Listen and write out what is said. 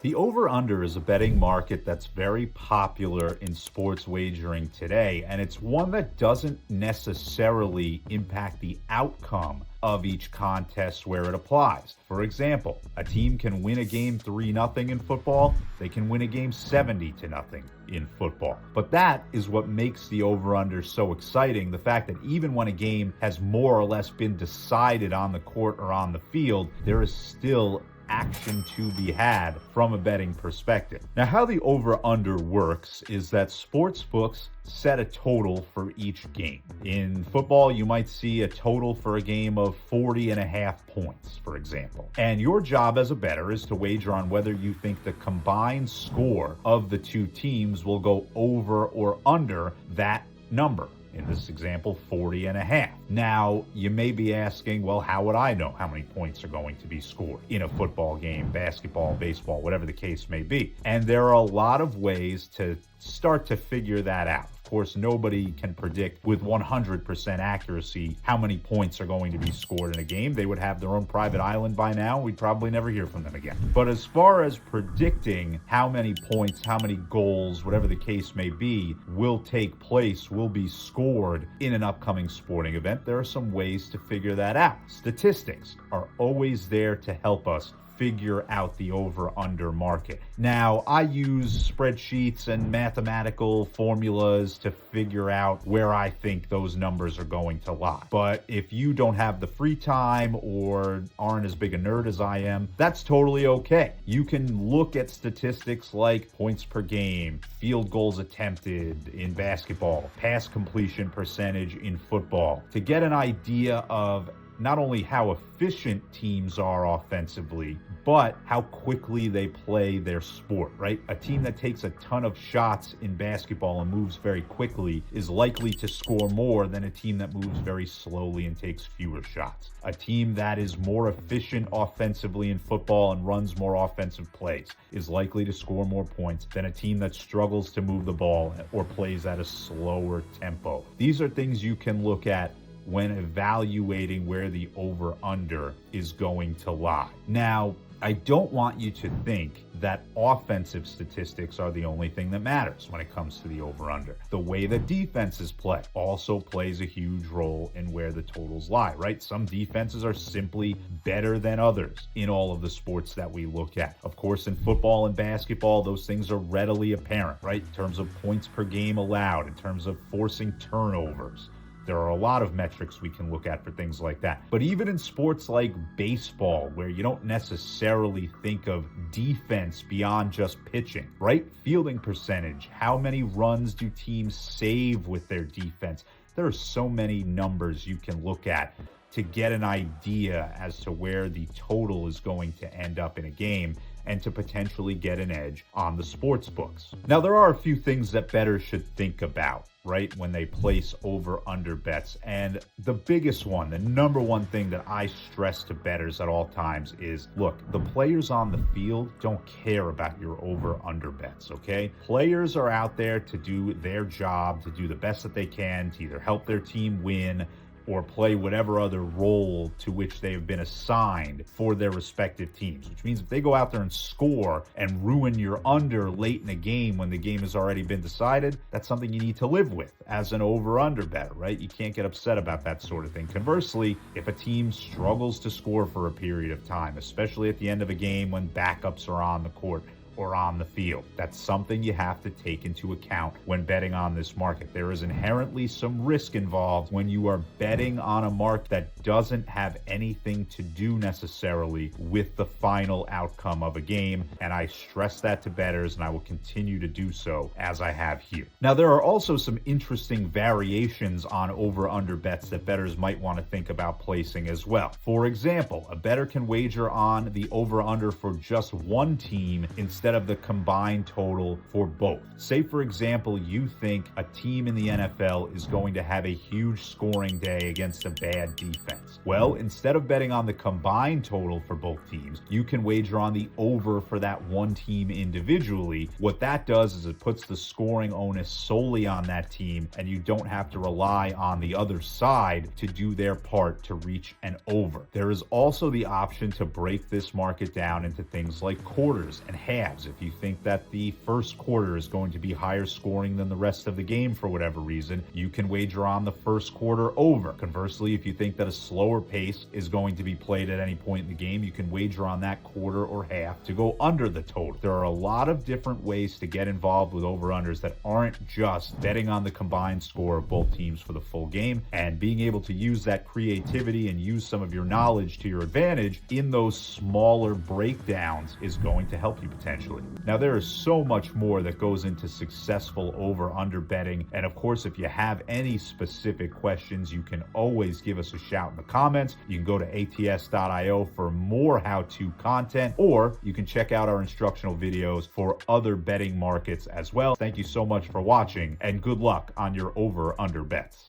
The over-under is a betting market that's very popular in sports wagering today, and it's one that doesn't necessarily impact the outcome of each contest where it applies. For example, a team can win a game 3-0 in football, they can win a game 70-0 in football. But that is what makes the over-under so exciting, the fact that even when a game has more or less been decided on the court or on the field, there is still action to be had from a betting perspective. Now, how the over-under works is that sportsbooks set a total for each game. In football, you might see a total for a game of 40.5 points, for example. And your job as a bettor is to wager on whether you think the combined score of the two teams will go over or under that number. In this example, 40.5. Now, you may be asking, well, how would I know how many points are going to be scored in a football game, basketball, baseball, whatever the case may be? And there are a lot of ways to start to figure that out. Of course, nobody can predict with 100% accuracy how many points are going to be scored in a game. They would have their own private island by now. We'd probably never hear from them again. But as far as predicting how many points, how many goals, whatever the case may be, will take place, will be scored in an upcoming sporting event, there are some ways to figure that out. Statistics are always there to help us figure out the over-under market. Now, I use spreadsheets and mathematical formulas to figure out where I think those numbers are going to lie. But if you don't have the free time or aren't as big a nerd as I am, that's totally okay. You can look at statistics like points per game, field goals attempted in basketball, pass completion percentage in football, to get an idea of not only how efficient teams are offensively, but how quickly they play their sport, right? A team that takes a ton of shots in basketball and moves very quickly is likely to score more than a team that moves very slowly and takes fewer shots. A team that is more efficient offensively in football and runs more offensive plays is likely to score more points than a team that struggles to move the ball or plays at a slower tempo. These are things you can look at when evaluating where the over-under is going to lie. Now, I don't want you to think that offensive statistics are the only thing that matters when it comes to the over-under. The way that defenses play also plays a huge role in where the totals lie, right? Some defenses are simply better than others in all of the sports that we look at. Of course, in football and basketball, those things are readily apparent, right? In terms of points per game allowed, in terms of forcing turnovers. There are a lot of metrics we can look at for things like that. But even in sports like baseball, where you don't necessarily think of defense beyond just pitching, right? Fielding percentage, how many runs do teams save with their defense? There are so many numbers you can look at to get an idea as to where the total is going to end up in a game and to potentially get an edge on the sports books. Now, there are a few things that bettors should think about, right, when they place over-under bets. And the biggest one, the number one thing that I stress to bettors at all times is, look, the players on the field don't care about your over-under bets, okay? Players are out there to do their job, to do the best that they can, to either help their team win or play whatever other role to which they have been assigned for their respective teams, which means if they go out there and score and ruin your under late in a game when the game has already been decided, that's something you need to live with as an over-under bettor, right? You can't get upset about that sort of thing. Conversely, if a team struggles to score for a period of time, especially at the end of a game when backups are on the court or on the field, that's something you have to take into account when betting on this market. There is inherently some risk involved when you are betting on a market that doesn't have anything to do necessarily with the final outcome of a game, and I stress that to bettors, and I will continue to do so as I have here. Now, there are also some interesting variations on over-under bets that bettors might want to think about placing as well. For example, a bettor can wager on the over-under for just one team instead instead of the combined total for both. Say, for example, you think a team in the NFL is going to have a huge scoring day against a bad defense. Well, instead of betting on the combined total for both teams, you can wager on the over for that one team individually. What that does is it puts the scoring onus solely on that team, and you don't have to rely on the other side to do their part to reach an over. There is also the option to break this market down into things like quarters and halves. If you think that the first quarter is going to be higher scoring than the rest of the game for whatever reason, you can wager on the first quarter over. Conversely, if you think that a slower pace is going to be played at any point in the game, you can wager on that quarter or half to go under the total. There are a lot of different ways to get involved with over-unders that aren't just betting on the combined score of both teams for the full game, and being able to use that creativity and use some of your knowledge to your advantage in those smaller breakdowns is going to help you potentially. Now, there is so much more that goes into successful over-under betting, and of course, if you have any specific questions, you can always give us a shout in the comments. You can go to ats.io for more how-to content, or you can check out our instructional videos for other betting markets as well. Thank you so much for watching, and good luck on your over-under bets.